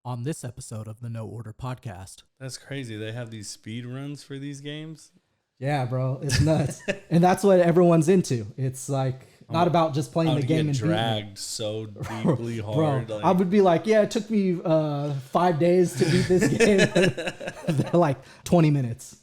on this episode of the No Order Podcast. That's crazy. They have these speed runs for these games. Yeah, bro, it's nuts. And that's what everyone's into. It's like not about just playing the game and dragged so deeply hard. Bro, I would be like, yeah, it took me 5 days to beat this game. They're like 20 minutes.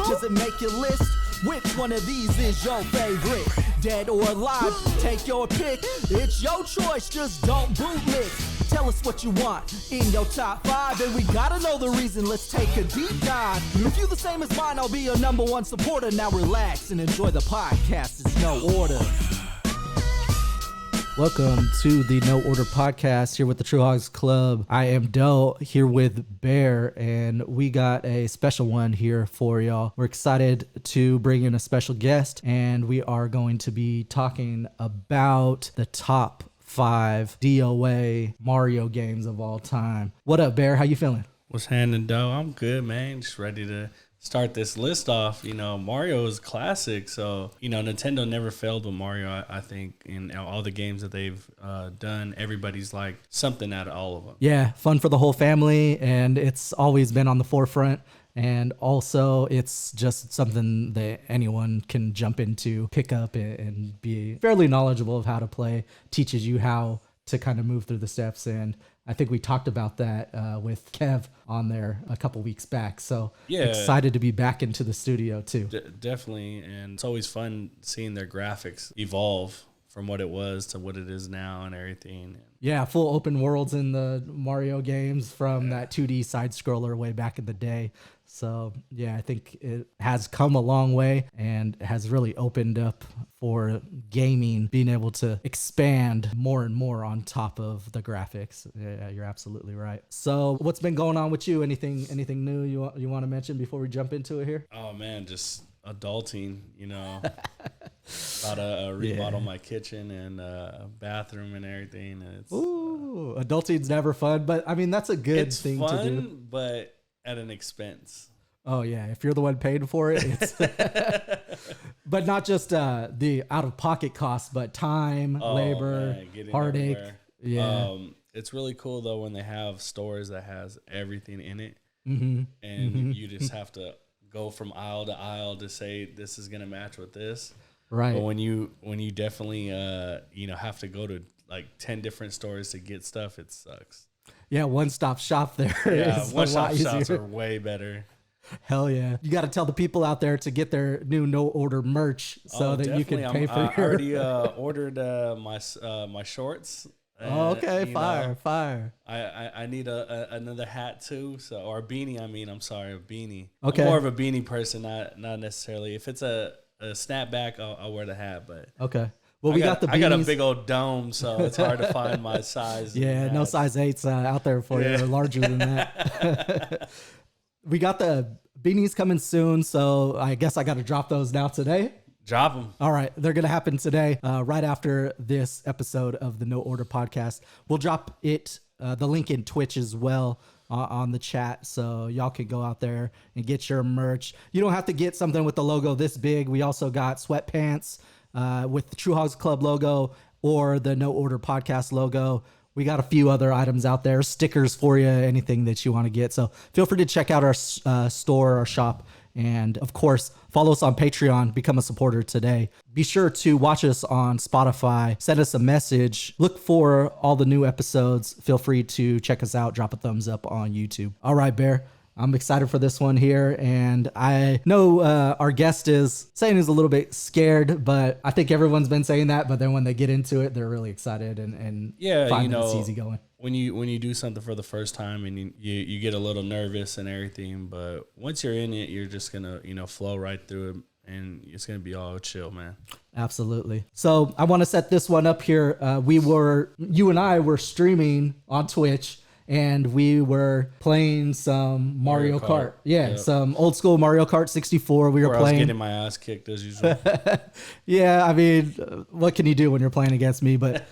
Does it make your list? Which one of these is your favorite? Dead or alive? Take your pick. It's your choice, just don't bootlick. Tell us what you want in your top 5, and we gotta know the reason. Let's take a deep dive. If you the same as mine, I'll be your number one supporter. Now relax and enjoy the podcast. It's No Order. Welcome to the No Order Podcast here with the True Hogs Club. I am Do here with Bear, and we got a special one here for y'all. We're excited to bring in a special guest, and we are going to be talking about the top 5 D.O.A. Mario games of all time. What up, Bear? How you feeling? What's happening, Do? I'm good, man. Just ready to start this list off. You know, Mario is classic, so you know Nintendo never failed with Mario. I think in all the games that they've done, everybody's like something out of all of them. Yeah, fun for the whole family, and it's always been on the forefront. And also, it's just something that anyone can jump into, pick up, and be fairly knowledgeable of how to play. Teaches you how to kind of move through the steps, and I think we talked about that with Kev on there a couple weeks back. So yeah, excited to be back into the studio too. Definitely. And it's always fun seeing their graphics evolve from what it was to what it is now and everything. Yeah, full open worlds in the Mario games from that 2D side scroller way back in the day. So yeah, I think it has come a long way and has really opened up for gaming, being able to expand more and more on top of the graphics. Yeah, you're absolutely right. So what's been going on with you? Anything new you want to mention before we jump into it here? Oh man, just adulting, you know. About to remodel my kitchen and bathroom and everything. And Ooh, adulting's never fun, but I mean that's a good thing to do. It's fun, but at an expense. Oh yeah, if you're the one paying for it, it's but not just the out-of-pocket costs, but time, labor, heartache. Everywhere. Yeah, it's really cool though when they have stores that has everything in it, and you just have to go from aisle to aisle to say this is gonna match with this. Right. But when you definitely have to go to like 10 different stores to get stuff, it sucks. Yeah, one-stop shop there. Yeah, one-stop shops are way better. Hell yeah. You got to tell the people out there to get their new No Order merch so that you can pay for I already ordered my shorts. Oh, okay, fire. I need another hat too, or a beanie. I'm sorry, a beanie. Okay. I'm more of a beanie person, not necessarily. If it's a snapback, I'll wear the hat. But okay. Well, we got the beanies. I got a big old dome, so it's hard to find my size. Yeah, no size 8s out there for you, or larger than that. We got the beanies coming soon, so I guess I got to drop those now today. Drop them. All right, they're going to happen today, right after this episode of the No Order Podcast. We'll drop it, the link in Twitch as well, on the chat, so y'all can go out there and get your merch. You don't have to get something with the logo this big. We also got sweatpants with the True Hogs Club logo or the No Order Podcast logo. We got a few other items out there, stickers for you, anything that you want to get. So feel free to check out our store, our shop. And of course, follow us on Patreon, become a supporter today. Be sure to watch us on Spotify, send us a message, look for all the new episodes. Feel free to check us out, drop a thumbs up on YouTube. All right, Bear. I'm excited for this one here, and I know our guest is saying he's a little bit scared, but I think everyone's been saying that. But then when they get into it, they're really excited and find that it's easy going. When you do something for the first time and you get a little nervous and everything, but once you're in it, you're just gonna flow right through it, and it's gonna be all chill, man. Absolutely. So I want to set this one up here. You and I were streaming on Twitch. And we were playing some Mario Kart. Yeah, yep. Some old school Mario Kart 64. We were playing. I was getting my ass kicked as usual. Yeah, I mean, what can you do when you're playing against me? But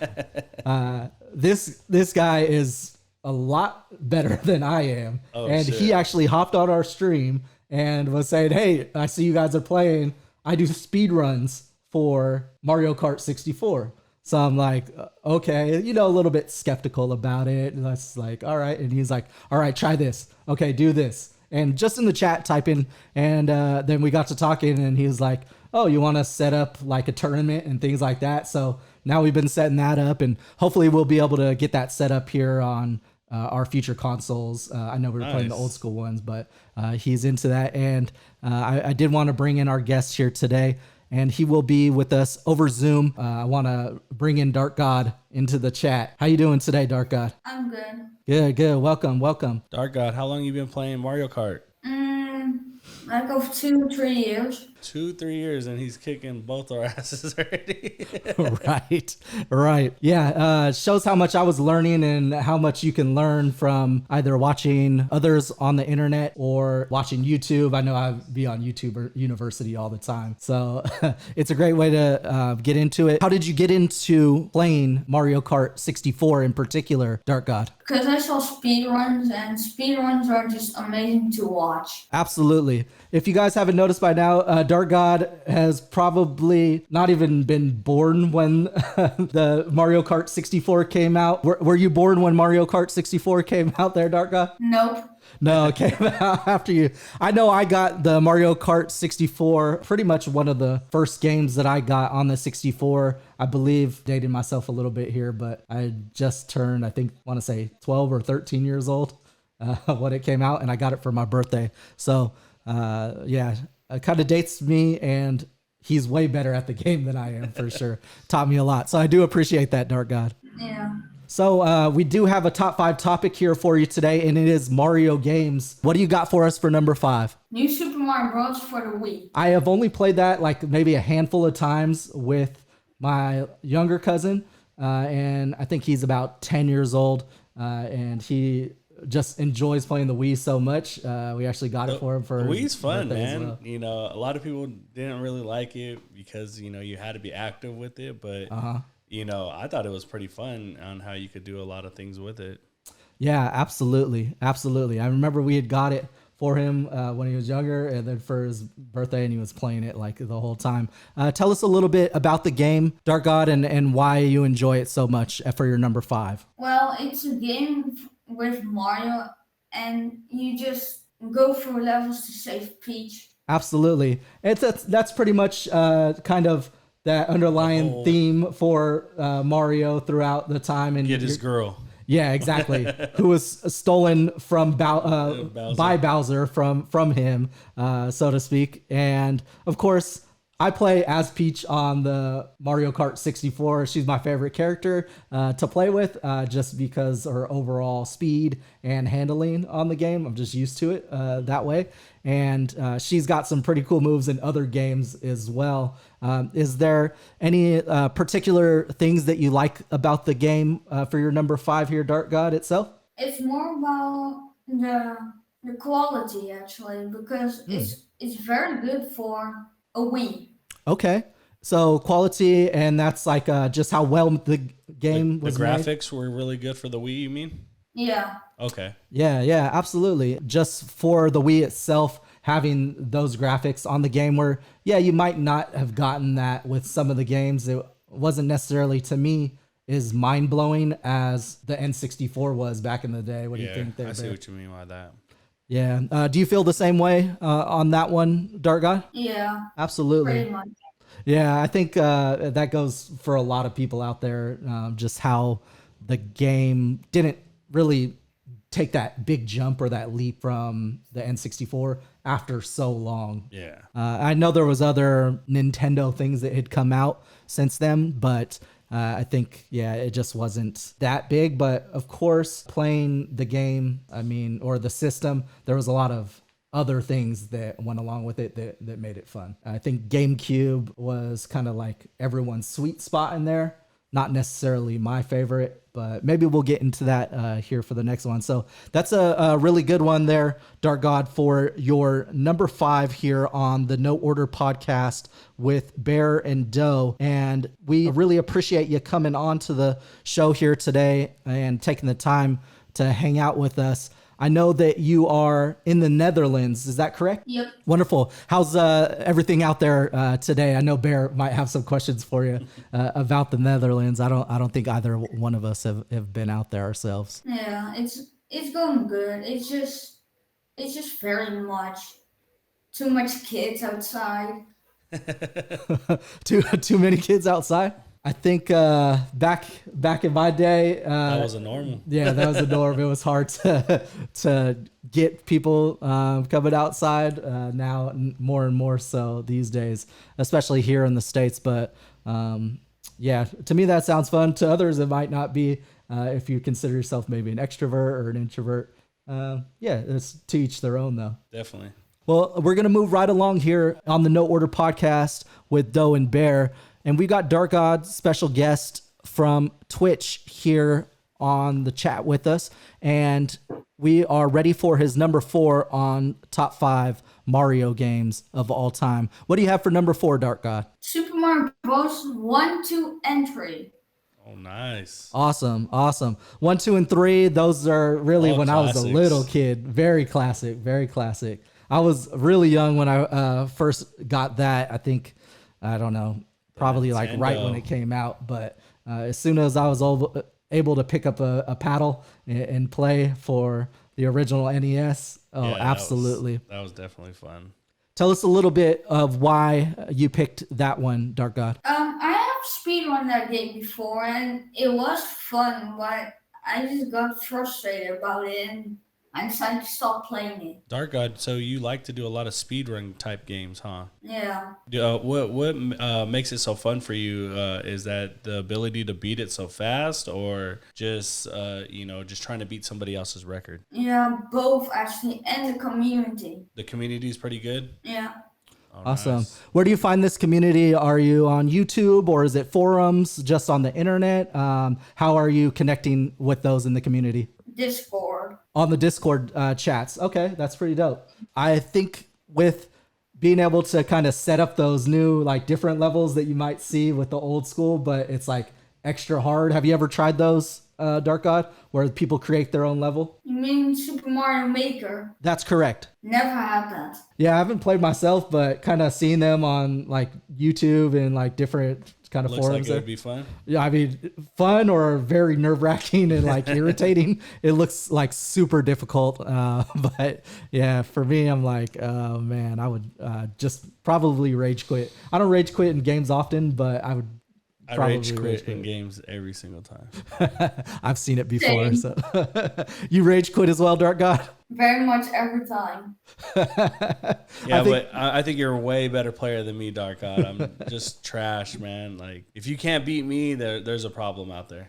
this guy is a lot better than I am. Oh, and shit. He actually hopped on our stream and was saying, hey, I see you guys are playing. I do speed runs for Mario Kart 64. So I'm like, okay, a little bit skeptical about it. And that's like, all right. And he's like, all right, try this. Okay, do this. And just in the chat typing. And then we got to talking and he was like, oh, you want to set up like a tournament and things like that. So now we've been setting that up and hopefully we'll be able to get that set up here on our future consoles. I know we were playing the old school ones, but he's into that. And I did want to bring in our guest here today, and he will be with us over Zoom. I want to bring in DarkGod into the chat. How you doing today, DarkGod? I'm good. Good. Welcome. DarkGod, how long you been playing Mario Kart? I go 2-3 years. 2-3 years, and he's kicking both our asses already. Right. Yeah. Shows how much I was learning and how much you can learn from either watching others on the internet or watching YouTube. I know I be on YouTube University all the time. So it's a great way to get into it. How did you get into playing Mario Kart 64 in particular, DarkGod? Because I saw speedruns, and speedruns are just amazing to watch. Absolutely. If you guys haven't noticed by now, DarkGod has probably not even been born when the Mario Kart 64 came out. Were you born when Mario Kart 64 came out there, DarkGod? Nope. No, it came out after you. I know I got the Mario Kart 64, pretty much one of the first games that I got on the 64. I believe, dating myself a little bit here, but I just turned, I think, want to say 12 or 13 years old when it came out, and I got it for my birthday. So, yeah, it kind of dates me, and he's way better at the game than I am, for sure. Taught me a lot. So I do appreciate that, DarkGod. Yeah. So we do have a top 5 topic here for you today, and it is Mario games. What do you got for us for number 5? New Super Mario Bros. For the Wii. I have only played that like maybe a handful of times with my younger cousin, and I think he's about 10 years old, and he just enjoys playing the Wii so much. We actually got it for him for the Wii's fun, man. Well. A lot of people didn't really like it because you had to be active with it, but I thought it was pretty fun on how you could do a lot of things with it. Yeah, absolutely. I remember we had got it for him when he was younger, and then for his birthday, and he was playing it like the whole time. Tell us a little bit about the game, DarkGod, and why you enjoy it so much for your number 5. Well, it's a game with Mario, and you just go through levels to save Peach. Absolutely. That's pretty much kind of that underlying theme for Mario throughout the time. And get his girl. Yeah, exactly. Who was stolen from by Bowser from him, so to speak. And of course, I play as Peach on the Mario Kart 64. She's my favorite character to play with, just because her overall speed and handling on the game. I'm just used to it that way. And she's got some pretty cool moves in other games as well. Is there any particular things that you like about the game for your number 5 here, DarkGod itself? It's more about the quality, actually, because it's very good for a Wii. Okay. So quality, and that's like just how well the game was The made. graphics were really good for the Wii, you mean? Yeah. Okay. Yeah, absolutely. Just for the Wii itself, having those graphics on the game where, yeah, you might not have gotten that with some of the games. It wasn't necessarily, to me, as mind-blowing as the N64 was back in the day. What do you think there? I see what you mean by that. Yeah. Do you feel the same way on that one, DarkGod? Yeah. Absolutely. Pretty much. Yeah, I think that goes for a lot of people out there, just how the game didn't really take that big jump or that leap from the N64 after so long. Yeah. I know there was other Nintendo things that had come out since then, but I think, it just wasn't that big. But of course, playing the game, or the system, there was a lot of other things that went along with it that made it fun. I think GameCube was kind of like everyone's sweet spot in there. Not necessarily my favorite, but maybe we'll get into that here for the next one. So that's a really good one there, DarkGod, for your number 5 here on the No Order podcast with Bear and Doe. And we really appreciate you coming on to the show here today and taking the time to hang out with us. I know that you are in the Netherlands. Is that correct? Yep. Wonderful. How's everything out there today? I know Bear might have some questions for you about the Netherlands. I don't think either one of us have been out there ourselves. Yeah, it's going good. It's just very much too much kids outside. Too many kids outside. I think back in my day, that was a normal. Yeah, that was a norm. It was hard to get people coming outside. Now more and more so these days, especially here in the States. But yeah, to me that sounds fun. To others, it might not be. If you consider yourself maybe an extrovert or an introvert, yeah, it's to each their own though. Definitely. Well, we're going to move right along here on the No Order podcast with Do and Bear. And we got DarkGod's special guest from Twitch here on the chat with us. And we are ready for his number 4 on top 5 Mario games of all time. What do you have for number 4, DarkGod? Super Mario Bros. 1, 2, and 3. Oh, nice. Awesome. 1, 2, and 3. Those are really All when classics. I was a little kid. Very classic. Very classic. I was really young when I first got that. I think, I don't know, probably like right when it came out. But as soon as I was able to pick up a paddle and play for the original NES, Yeah, absolutely. That was definitely fun. Tell us a little bit of why you picked that one, DarkGod. I have speedrun that game before, and it was fun, but I just got frustrated about it, and I decided to stop playing it. DarkGod, so you like to do a lot of speedrun type games, huh? Yeah. What makes it so fun for you? Is that the ability to beat it so fast, or just just trying to beat somebody else's record? Yeah, both actually, and the community. The community is pretty good. Yeah. Oh, Awesome. nice. Where do you find this community? Are you on YouTube or is it forums, just on the internet? How are you connecting with those in the community? Discord. On the Discord chats. Okay, that's pretty dope. I think with being able to kind of set up those new, like, different levels that you might see with the old school, but it's like extra hard. Have you ever tried those, DarkGod, where people create their own level? You mean Super Mario Maker? That's correct. Never had that. Yeah, I haven't played myself, but kind of seen them on like YouTube and like different kind of Looks forums. like it would be fun. Yeah, I mean, fun or very nerve-wracking and like irritating. It looks like super difficult, but yeah, for me, I'm like, oh man, I would just probably rage quit. I don't rage quit in games often, but I would. I rage quit in games every single time. I've seen it before. Same. So you rage quit as well, DarkGod? Very much every time. Yeah, but I think you're a way better player than me, DarkGod. I'm just trash, man. Like, if you can't beat me, there's a problem out there.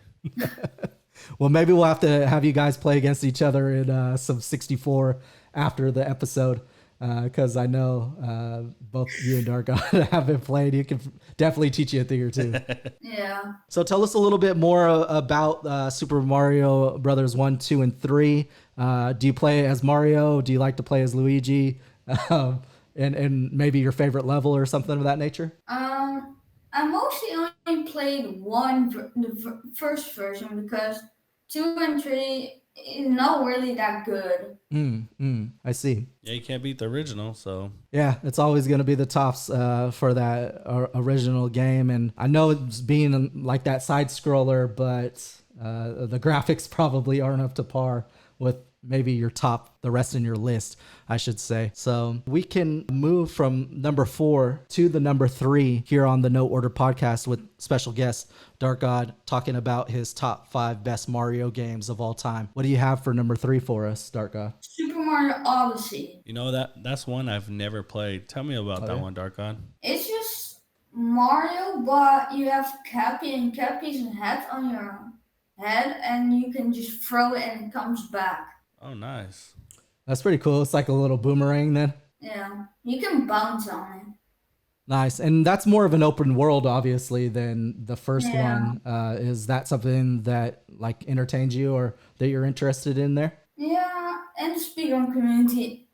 Well, maybe we'll have to have you guys play against each other in some 64 after the episode, because I know both you and DarkGod haven't played. You can definitely teach you a thing or two. Yeah. So tell us a little bit more about Super Mario Brothers 1, 2, and 3. Do you play as Mario? Do you like to play as Luigi? And maybe your favorite level or something of that nature? I mostly only played the first version, because 2 and 3 is not really that good. I see. Yeah, you can't beat the original, so. Yeah, it's always going to be the tops for that original game. And I know it's being like that side scroller, but the graphics probably aren't up to par with maybe the rest in your list, I should say. So we can move from number 4 to the number 3 here on the No Order podcast with special guest DarkGod talking about his top 5 best Mario games of all time. What do you have for number 3 for us, DarkGod? Super Mario Odyssey. You know, that's one I've never played. Tell me about that one, DarkGod. It's just Mario, but you have Cappy, and Cappy's head on your head, and you can just throw it and it comes back. Oh, nice. That's pretty cool. It's like a little boomerang then. Yeah, you can bounce on it. Nice. And that's more of an open world, obviously, than the first one. Is that something that like entertains you or that you're interested in there? Yeah, and the speedrun community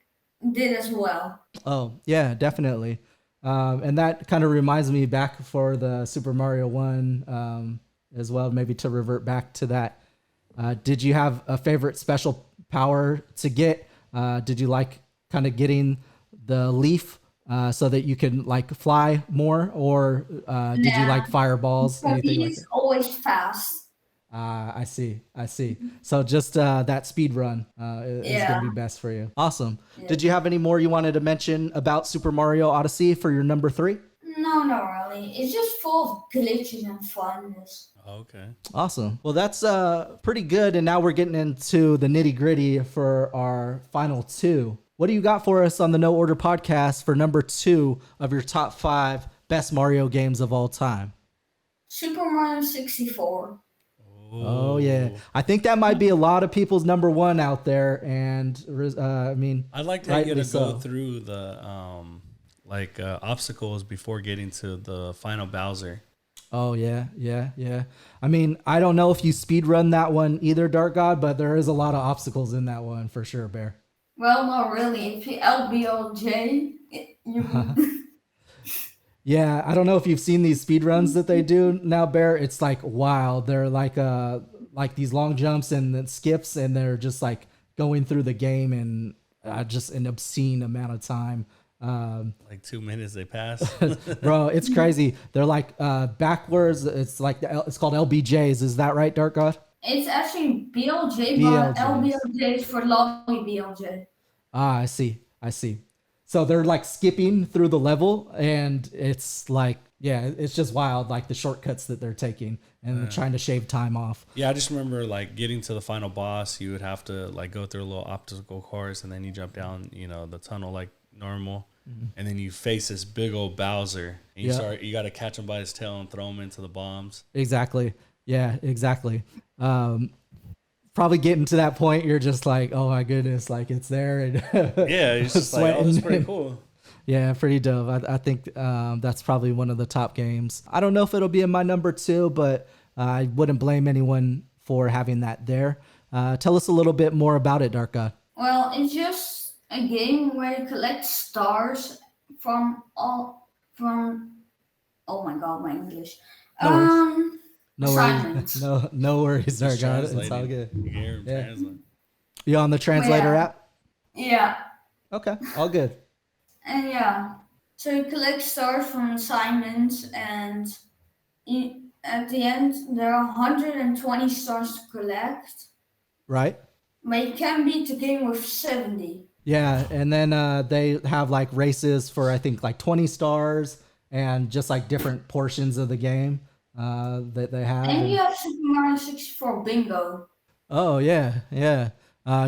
did as well. Oh, yeah, definitely. And that kind of reminds me back for the Super Mario 1 as well, maybe to revert back to that. Did you have a favorite special power to get? Did you like kind of getting the leaf so that you can like fly more, or did you like fireballs, So anything like he's that? always fast. I see. So just that speed run is going to be best for you. Awesome. Yeah. Did you have any more you wanted to mention about Super Mario Odyssey for your number 3? No, not really. It's just full of glitches and funness. Okay. Awesome. Well, that's pretty good. And now we're getting into the nitty gritty for our final 2. What do you got for us on the No Order podcast for number 2 of your top 5 best Mario games of all time? Super Mario 64. Oh yeah, I think that might be a lot of people's number 1 out there, and I mean, I'd like to get to so. go through the obstacles before getting to the final Bowser. Oh yeah. I mean, I don't know if you speed run that one either, Dark God, but there is a lot of obstacles in that one for sure, Bear. Well, not really. If you LBLJ, you Yeah, I don't know if you've seen these speed runs that they do now, Bear. It's like wild. They're like these long jumps and then skips, and they're just like going through the game in just an obscene amount of time. Like 2 minutes they pass. Bro, it's crazy. They're like backwards. It's like it's called LBJs. Is that right, Dark God? It's actually BLJ, but LBLJ is for Lobby BLJ. Ah, I see. So they're like skipping through the level, and it's like, yeah, it's just wild, like the shortcuts that they're taking and trying to shave time off. Yeah, I just remember like getting to the final boss, you would have to like go through a little obstacle course, and then you jump down, the tunnel like normal, and then you face this big old Bowser, and you got to catch him by his tail and throw him into the bombs. Exactly. Yeah, exactly. Probably getting to that point, you're just like, oh my goodness, like it's there. And yeah, it's just like, oh, it's pretty cool. Yeah, pretty dope. I think that's probably one of the top games. I don't know if it'll be in my number 2, but I wouldn't blame anyone for having that there. Tell us a little bit more about it, Dark God. Well, it's just a game where you collect stars from oh my god, my English. No worries. No worries, Dark God. It's all good. Yeah. You on the translator app? Yeah. Okay, all good. And yeah, so you collect stars from assignments, and at the end there are 120 stars to collect. Right. But you can beat the game with 70. Yeah, and then they have like races for I think like 20 stars and just like different portions of the game that they have. And you have Super Mario 64 Bingo. Oh yeah.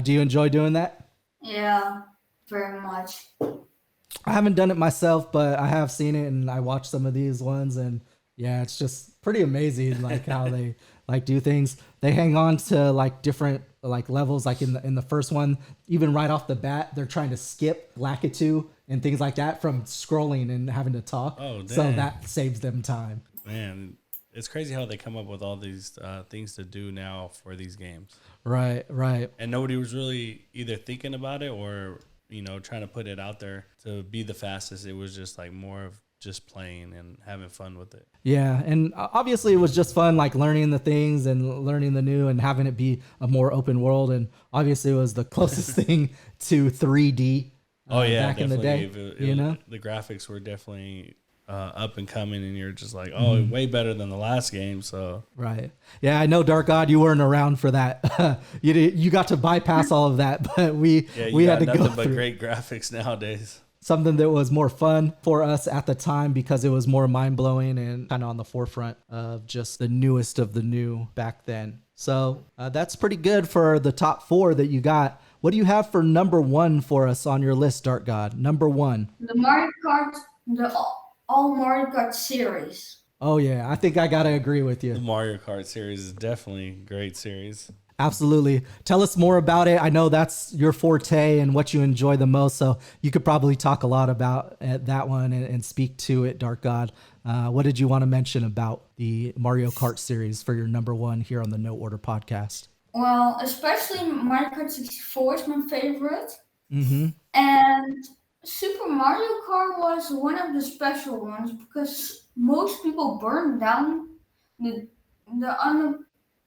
Do you enjoy doing that? Yeah, very much. I haven't done it myself, but I have seen it, and I watched some of these ones, and yeah, it's just pretty amazing, like how they like do things. They hang on to like different like levels, like in the first one, even right off the bat, they're trying to skip Lakitu and things like that from scrolling and having to talk. Oh, damn. So that saves them time. Man, it's crazy how they come up with all these things to do now for these games. Right. And nobody was really either thinking about it or trying to put it out there to be the fastest. It was just like more of just playing and having fun with it. Yeah, and obviously it was just fun, like learning the things and learning the new and having it be a more open world. And obviously it was the closest thing to 3D. Back in the day, the graphics were definitely up and coming, and you're just like, oh, way better than the last game. So right, yeah, I know, Dark God, you weren't around for that. you got to bypass all of that, but we had to go nothing but through great graphics nowadays. Something that was more fun for us at the time because it was more mind-blowing and kind of on the forefront of just the newest of the new back then. So that's pretty good for the top 4 that you got. What do you have for number 1 for us on your list, Dark God? Number 1. The Mario Kart, the all Mario Kart series. Oh yeah, I think I gotta agree with you. The Mario Kart series is definitely a great series. Absolutely. Tell us more about it. I know that's your forte and what you enjoy the most, so you could probably talk a lot about that one and speak to it, Dark God. What did you want to mention about the Mario Kart series for your number 1 here on the No Order podcast? Well, especially Mario Kart 64 is my favorite. Mm-hmm. And Super Mario Kart was one of the special ones because most people burned down the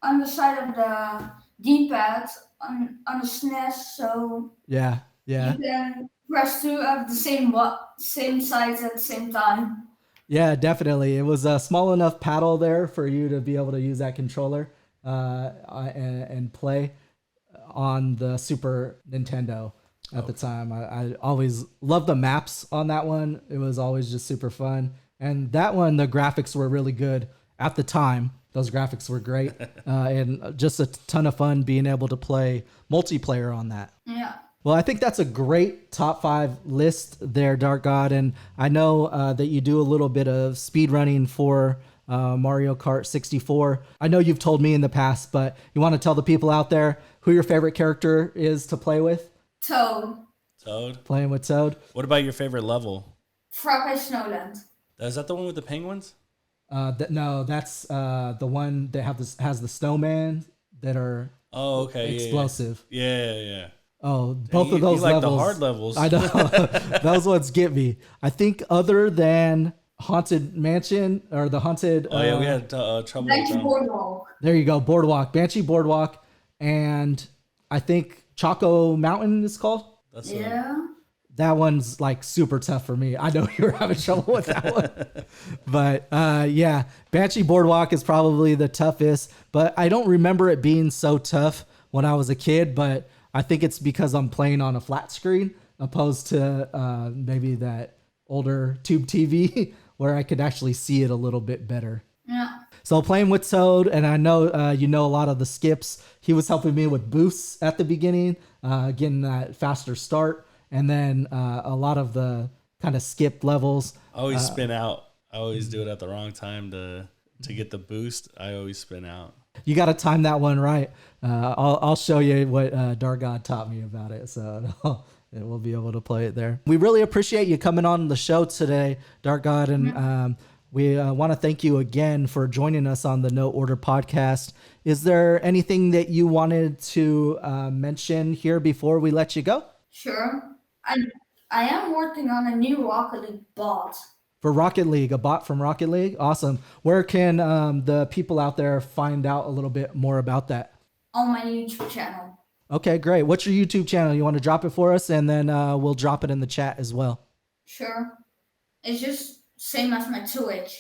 underside of the D-pad on a SNES, so Yeah. you can press two of the same size at the same time. Yeah, definitely. It was a small enough paddle there for you to be able to use that controller and play on the Super Nintendo at the time. I always loved the maps on that one. It was always just super fun. And that one, the graphics were really good at the time. Those graphics were great. And just a ton of fun being able to play multiplayer on that. Yeah. Well, I think that's a great top 5 list there, DarkGod. And I know that you do a little bit of speed running for Mario Kart 64. I know you've told me in the past, but you want to tell the people out there who your favorite character is to play with? Toad. Playing with Toad. What about your favorite level? Frappe Snowland. Is that the one with the penguins? No, that's the one that has the snowman that are explosive. Yeah. Oh, both of those like levels. The hard levels. I know. Those ones get me. I think other than Haunted Mansion or the Haunted... we had trouble Banshee with them. Boardwalk. There you go, Boardwalk. Banshee Boardwalk. And I think Choco Mountain is called. That one's like super tough for me. I know you were having trouble with that one. But yeah, Banshee Boardwalk is probably the toughest. But I don't remember it being so tough when I was a kid. But I think it's because I'm playing on a flat screen opposed to maybe that older tube TV where I could actually see it a little bit better. Yeah. So playing with Toad, and I know you know a lot of the skips. He was helping me with boosts at the beginning, getting that faster start, and then a lot of the kind of skip levels. I always spin out. I always do it at the wrong time to get the boost. I always spin out. You got to time that one right. I'll show you what DarkGod taught me about it, so we'll be able to play it there. We really appreciate you coming on the show today, DarkGod, and we want to thank you again for joining us on the No Order podcast. Is there anything that you wanted to mention here before we let you go? Sure. I am working on a new Rocket League bot. For Rocket League, a bot from Rocket League? Awesome. Where can the people out there find out a little bit more about that? On my YouTube channel. Okay, great. What's your YouTube channel? You want to drop it for us, and then we'll drop it in the chat as well. Sure. It's just same as my Twitch.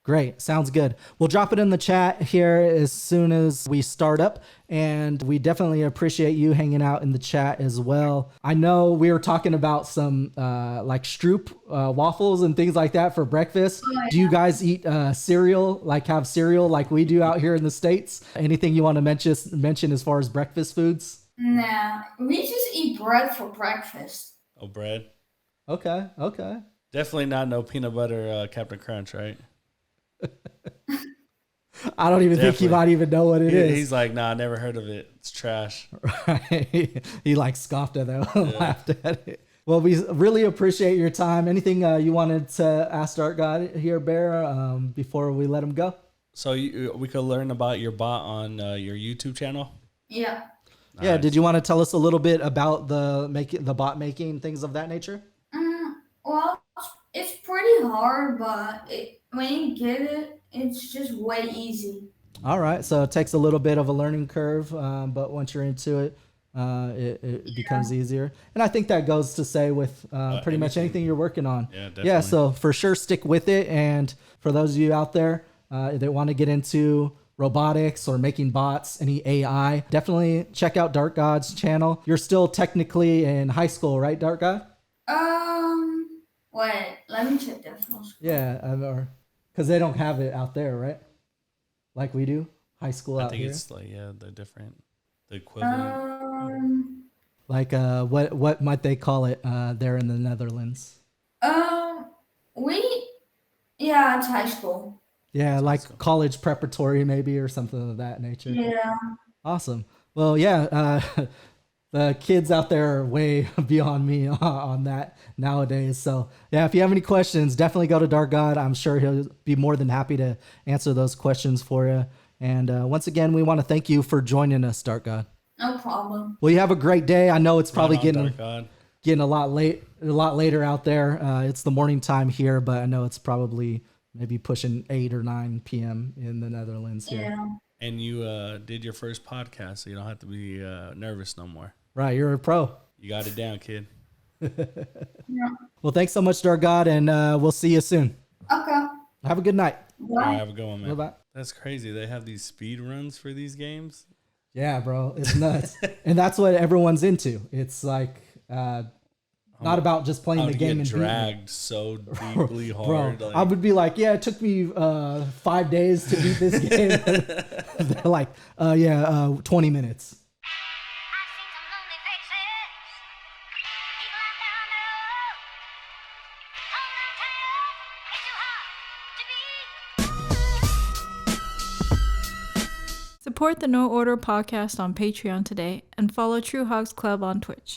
Great. Sounds good. We'll drop it in the chat here as soon as we start up. And we definitely appreciate you hanging out in the chat as well. I know we were talking about some like Stroop waffles and things like that for breakfast. Oh, yeah. Do you guys eat cereal, like have cereal like we do out here in the States? Anything you want to mention as far as breakfast foods? Nah, we just eat bread for breakfast. Oh, bread? Okay. Definitely not no peanut butter Captain Crunch, right? I don't even think he might even know what it is. He's like, nah, I never heard of it. It's trash. Right. He like scoffed at that and laughed at it. Well, we really appreciate your time. Anything you wanted to ask DarkGod here, Bear, before we let him go? So we could learn about your bot on your YouTube channel? Yeah. Nice. Yeah. Did you want to tell us a little bit about the bot making, things of that nature? Well, it's pretty hard, but when you get it, it's just way easy. All right. So it takes a little bit of a learning curve, but once you're into it, it becomes easier. And I think that goes to say with pretty much anything you're working on. Yeah, definitely. Yeah, so for sure, stick with it. And for those of you out there that want to get into robotics or making bots, any AI, definitely check out DarkGod's channel. You're still technically in high school, right, DarkGod? Wait, let me check that first. Yeah, because they don't have it out there, right? Like we do, high school out here. I think it's like, they're different. The equivalent. Like what might they call it there in the Netherlands? It's high school. Yeah, like college preparatory maybe or something of that nature. Yeah. Awesome. Well, yeah, the kids out there are way beyond me on that nowadays. So yeah, if you have any questions, definitely go to DarkGod. I'm sure he'll be more than happy to answer those questions for you. And once again, we want to thank you for joining us, DarkGod. No problem. Well, you have a great day. I know it's probably getting a lot later out there. It's the morning time here, but I know it's probably maybe pushing 8 or 9 p.m. in the Netherlands here. Yeah. And you did your first podcast, so you don't have to be nervous no more. Right, you're a pro. You got it down, kid. Yeah. Well, thanks so much, DarkGod, and we'll see you soon. Okay. Have a good night. All right, have a good one, man. Bye-bye. That's crazy. They have these speed runs for these games. Yeah, bro, it's nuts. And that's what everyone's into. It's like not about just playing the game and dragged so deeply hard. Bro, I would be like, yeah, it took me 5 days to beat this game. They're like, 20 minutes. Support the No Order podcast on Patreon today and follow True Hogs Club on Twitch.